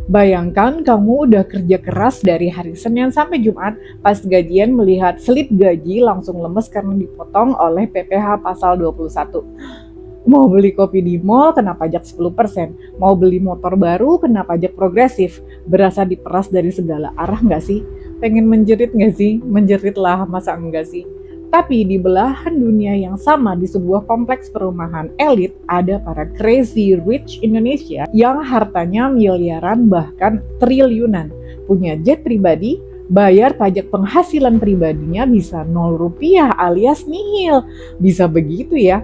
Bayangkan kamu udah kerja keras dari hari Senin sampai Jumat, pas gajian melihat slip gaji langsung lemes karena dipotong oleh PPh pasal 21. Mau beli kopi di mall kena pajak 10%, mau beli motor baru kena pajak progresif. Berasa diperas dari segala arah nggak sih? Pengen menjerit nggak sih? Menjerit lah, masa enggak sih? Tapi di belahan dunia yang sama di sebuah kompleks perumahan elit ada para crazy rich Indonesia yang hartanya miliaran bahkan triliunan. Punya jet pribadi, bayar pajak penghasilan pribadinya bisa 0 rupiah alias nihil. Bisa begitu ya?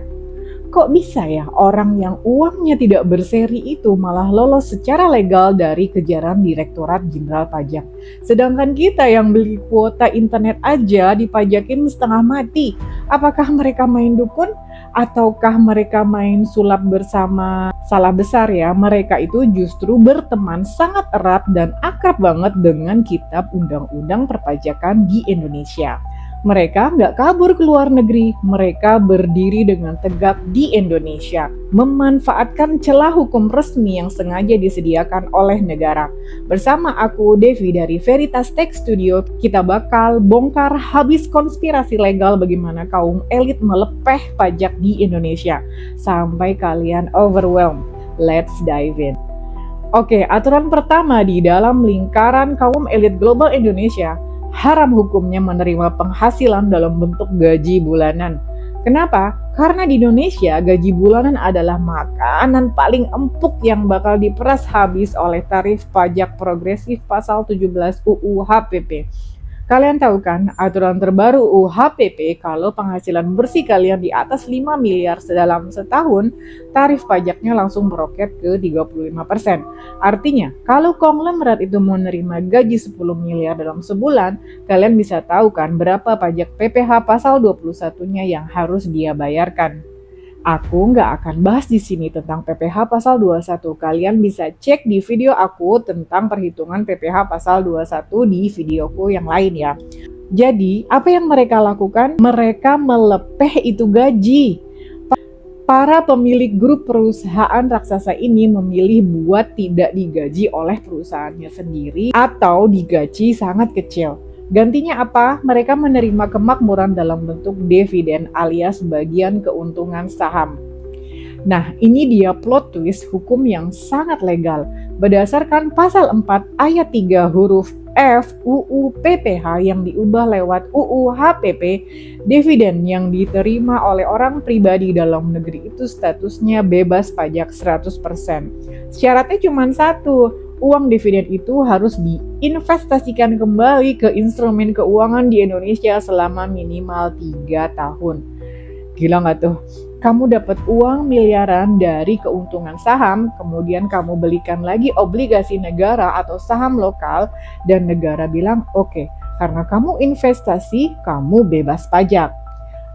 Kok bisa ya orang yang uangnya tidak berseri itu malah lolos secara legal dari kejaran Direktorat Jenderal Pajak. Sedangkan kita yang beli kuota internet aja dipajakin setengah mati. Apakah mereka main dukun? Ataukah mereka main sulap bersama? Salah besar ya, mereka itu justru berteman sangat erat dan akrab banget dengan kitab undang-undang perpajakan di Indonesia. Mereka nggak kabur ke luar negeri, mereka berdiri dengan tegak di Indonesia, memanfaatkan celah hukum resmi yang sengaja disediakan oleh negara. Bersama aku, Devi dari Veritas Tech Studio, kita bakal bongkar habis konspirasi legal bagaimana kaum elit melepeh pajak di Indonesia. Sampai kalian overwhelmed. Let's dive in. Oke, aturan pertama di dalam lingkaran kaum elit global Indonesia, haram hukumnya menerima penghasilan dalam bentuk gaji bulanan. Kenapa? Karena di Indonesia gaji bulanan adalah makanan paling empuk yang bakal diperas habis oleh tarif pajak progresif pasal 17 UU HPP. Kalian tahu kan aturan terbaru UU HPP kalau penghasilan bersih kalian di atas 5 miliar dalam setahun, tarif pajaknya langsung meroket ke 35%. Artinya, kalau konglomerat itu menerima gaji 10 miliar dalam sebulan, kalian bisa tahu kan berapa pajak PPh pasal 21-nya yang harus dia bayarkan. Aku nggak akan bahas di sini tentang PPh pasal 21. Kalian bisa cek di video aku tentang perhitungan PPh pasal 21 di videoku yang lain ya. Jadi, apa yang mereka lakukan? Mereka melepeh itu gaji. Para pemilik grup perusahaan raksasa ini memilih buat tidak digaji oleh perusahaannya sendiri atau digaji sangat kecil. Gantinya apa? Mereka menerima kemakmuran dalam bentuk dividen alias bagian keuntungan saham. Nah, ini dia plot twist hukum yang sangat legal. Berdasarkan pasal 4 ayat 3 huruf F UU PPh yang diubah lewat UU HPP, dividen yang diterima oleh orang pribadi dalam negeri itu statusnya bebas pajak 100%. Syaratnya cuma satu, uang dividen itu harus diinvestasikan kembali ke instrumen keuangan di Indonesia selama minimal 3 tahun. Gila nggak tuh? Kamu dapat uang miliaran dari keuntungan saham, kemudian kamu belikan lagi obligasi negara atau saham lokal, dan negara bilang, oke, karena kamu investasi, kamu bebas pajak.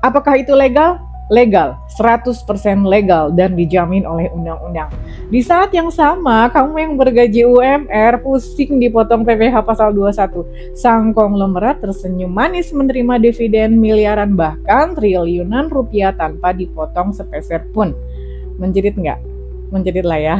Apakah itu legal? Legal, 100% legal dan dijamin oleh undang-undang. Di saat yang sama, kamu yang bergaji UMR pusing dipotong PPh pasal 21. Sang konglomerat tersenyum manis menerima dividen miliaran bahkan triliunan rupiah tanpa dipotong sepeser pun. Menjerit nggak? Menjerit lah ya.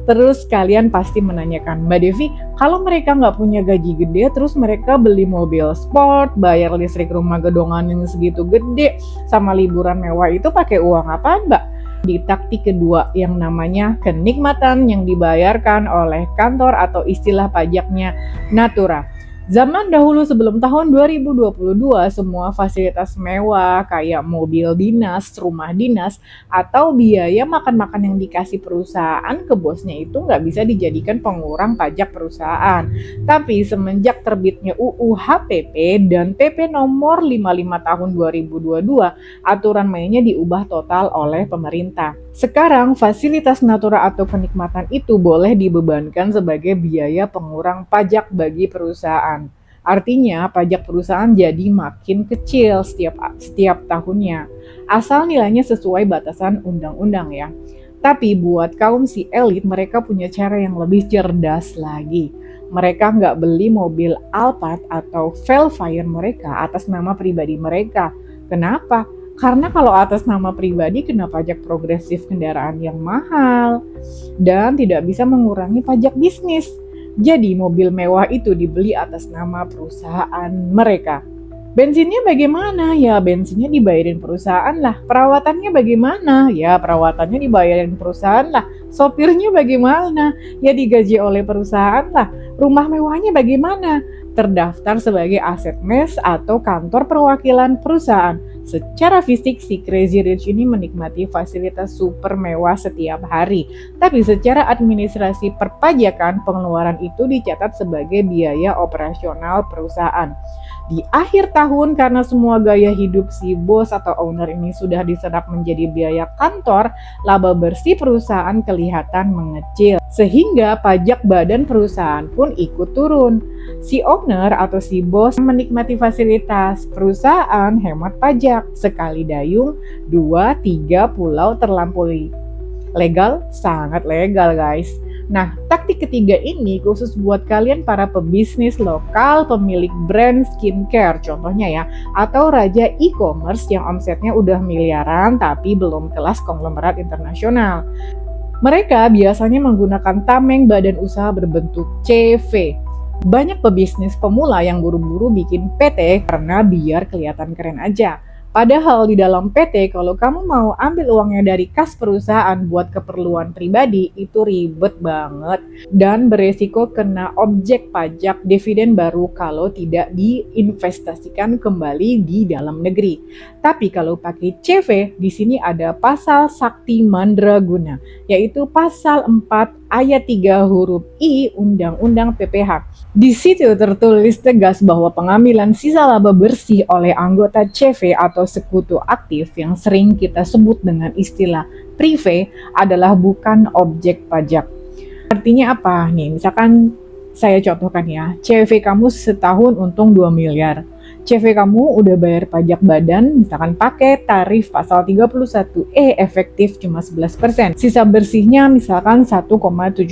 Terus kalian pasti menanyakan, Mbak Devi, kalau mereka nggak punya gaji gede, terus mereka beli mobil sport, bayar listrik rumah gedongan yang segitu gede, sama liburan mewah itu pakai uang apa, Mbak? Di taktik kedua yang namanya kenikmatan yang dibayarkan oleh kantor atau istilah pajaknya natura. Zaman dahulu sebelum tahun 2022, semua fasilitas mewah kayak mobil dinas, rumah dinas, atau biaya makan-makan yang dikasih perusahaan ke bosnya itu nggak bisa dijadikan pengurang pajak perusahaan. Tapi semenjak terbitnya UU HPP dan PP nomor 55 tahun 2022, aturan mainnya diubah total oleh pemerintah. Sekarang fasilitas natura atau kenikmatan itu boleh dibebankan sebagai biaya pengurang pajak bagi perusahaan. Artinya pajak perusahaan jadi makin kecil setiap tahunnya, asal nilainya sesuai batasan undang-undang ya. Tapi buat kaum si elit, mereka punya cara yang lebih cerdas lagi. Mereka nggak beli mobil Alphard atau Velfire mereka atas nama pribadi mereka. Kenapa? Karena kalau atas nama pribadi kena pajak progresif kendaraan yang mahal dan tidak bisa mengurangi pajak bisnis. Jadi mobil mewah itu dibeli atas nama perusahaan mereka. Bensinnya bagaimana? Ya bensinnya dibayarin perusahaan lah. Perawatannya bagaimana? Ya perawatannya dibayarin perusahaan lah. Sopirnya bagaimana? Ya digaji oleh perusahaan lah. Rumah mewahnya bagaimana? Terdaftar sebagai aset mes atau kantor perwakilan perusahaan. Secara fisik si Crazy Rich ini menikmati fasilitas super mewah setiap hari. Tapi secara administrasi perpajakan pengeluaran itu dicatat sebagai biaya operasional perusahaan. Di akhir tahun karena semua gaya hidup si bos atau owner ini sudah diserap menjadi biaya kantor, laba bersih perusahaan kelihatan mengecil. Sehingga pajak badan perusahaan pun ikut turun. Si owner atau si bos menikmati fasilitas, perusahaan hemat pajak. Sekali dayung, 2-3 pulau terlampaui. Legal? Sangat legal guys. Nah, taktik ketiga ini khusus buat kalian para pebisnis lokal, pemilik brand skincare contohnya ya, atau raja e-commerce yang omsetnya udah miliaran tapi belum kelas konglomerat internasional. Mereka biasanya menggunakan tameng badan usaha berbentuk CV. Banyak pebisnis pemula yang buru-buru bikin PT karena biar kelihatan keren aja. Padahal di dalam PT kalau kamu mau ambil uangnya dari kas perusahaan buat keperluan pribadi itu ribet banget dan beresiko kena objek pajak dividen baru kalau tidak diinvestasikan kembali di dalam negeri. Tapi kalau pakai CV di sini ada pasal Sakti Mandraguna yaitu pasal 4 ayat 3 huruf I Undang-Undang PPH. Di situ tertulis tegas bahwa pengambilan sisa laba bersih oleh anggota CV atau sekutu aktif yang sering kita sebut dengan istilah prive adalah bukan objek pajak. Artinya apa nih? Misalkan saya contohkan ya, CV kamu setahun untung 2 miliar. CV kamu udah bayar pajak badan, misalkan pakai tarif pasal 31E efektif cuma 11%. Sisa bersihnya misalkan 1,7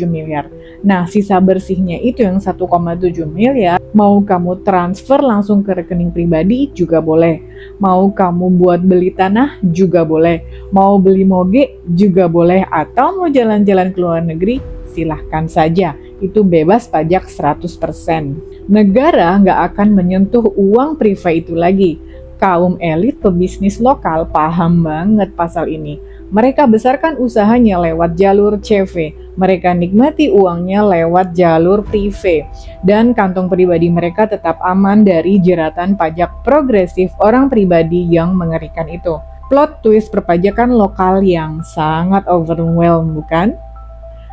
miliar. Nah, sisa bersihnya itu yang 1,7 miliar, mau kamu transfer langsung ke rekening pribadi juga boleh. Mau kamu buat beli tanah juga boleh. Mau beli moge juga boleh. Atau mau jalan-jalan ke luar negeri, silahkan saja. Itu bebas pajak 100%. Negara nggak akan menyentuh uang privat itu lagi. Kaum elit pebisnis lokal paham banget pasal ini. Mereka besarkan usahanya lewat jalur CV. Mereka nikmati uangnya lewat jalur prive. Dan kantong pribadi mereka tetap aman dari jeratan pajak progresif orang pribadi yang mengerikan itu. Plot twist perpajakan lokal yang sangat overwhelmed, bukan?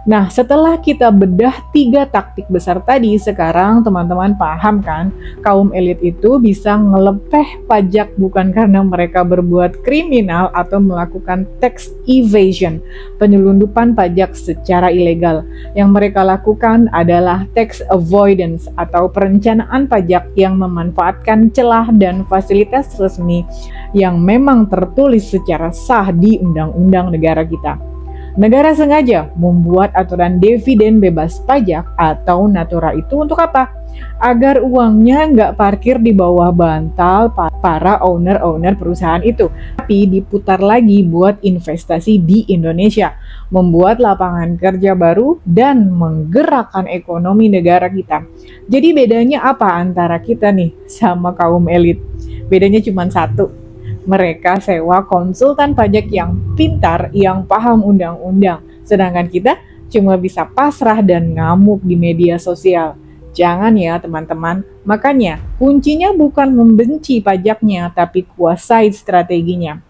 Nah, setelah kita bedah 3 taktik besar tadi, sekarang teman-teman paham kan? Kaum elit itu bisa ngelepeh pajak bukan karena mereka berbuat kriminal atau melakukan tax evasion, penyelundupan pajak secara ilegal. Yang mereka lakukan adalah tax avoidance atau perencanaan pajak yang memanfaatkan celah dan fasilitas resmi yang memang tertulis secara sah di undang-undang negara kita. Negara sengaja membuat aturan dividen bebas pajak atau natura itu untuk apa? Agar uangnya nggak parkir di bawah bantal para owner-owner perusahaan itu, tapi diputar lagi buat investasi di Indonesia, membuat lapangan kerja baru dan menggerakkan ekonomi negara kita. Jadi bedanya apa antara kita nih sama kaum elit? Bedanya cuma satu. Mereka sewa konsultan pajak yang pintar, yang paham undang-undang. Sedangkan kita cuma bisa pasrah dan ngamuk di media sosial. Jangan ya teman-teman. Makanya kuncinya bukan membenci pajaknya, tapi kuasai strateginya.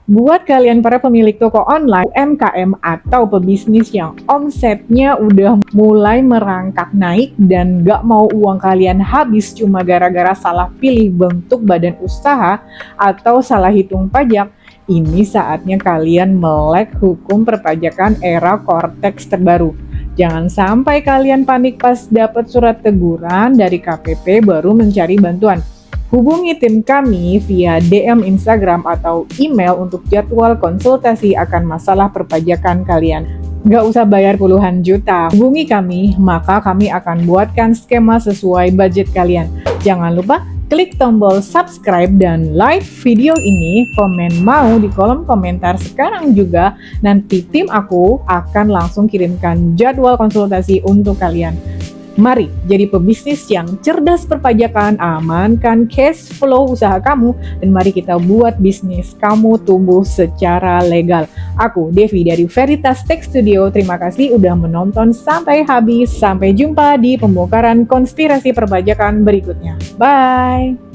Buat kalian para pemilik toko online, UMKM atau pebisnis yang omsetnya udah mulai merangkak naik dan gak mau uang kalian habis cuma gara-gara salah pilih bentuk badan usaha atau salah hitung pajak, ini saatnya kalian melek hukum perpajakan era Cortex terbaru. Jangan sampai kalian panik pas dapat surat teguran dari KPP baru mencari bantuan. Hubungi tim kami via DM Instagram atau email untuk jadwal konsultasi akan masalah perpajakan kalian. Nggak usah bayar puluhan juta. Hubungi kami, maka kami akan buatkan skema sesuai budget kalian. Jangan lupa Klik tombol subscribe dan like video ini, komen mau di kolom komentar sekarang juga. Nanti tim aku akan langsung kirimkan jadwal konsultasi untuk kalian. Mari jadi pebisnis yang cerdas perpajakan, amankan cash flow usaha kamu, dan mari kita buat bisnis kamu tumbuh secara legal. Aku Devi dari Veritas Tech Studio, terima kasih udah menonton sampai habis. Sampai jumpa di pembongkaran konspirasi perpajakan berikutnya. Bye!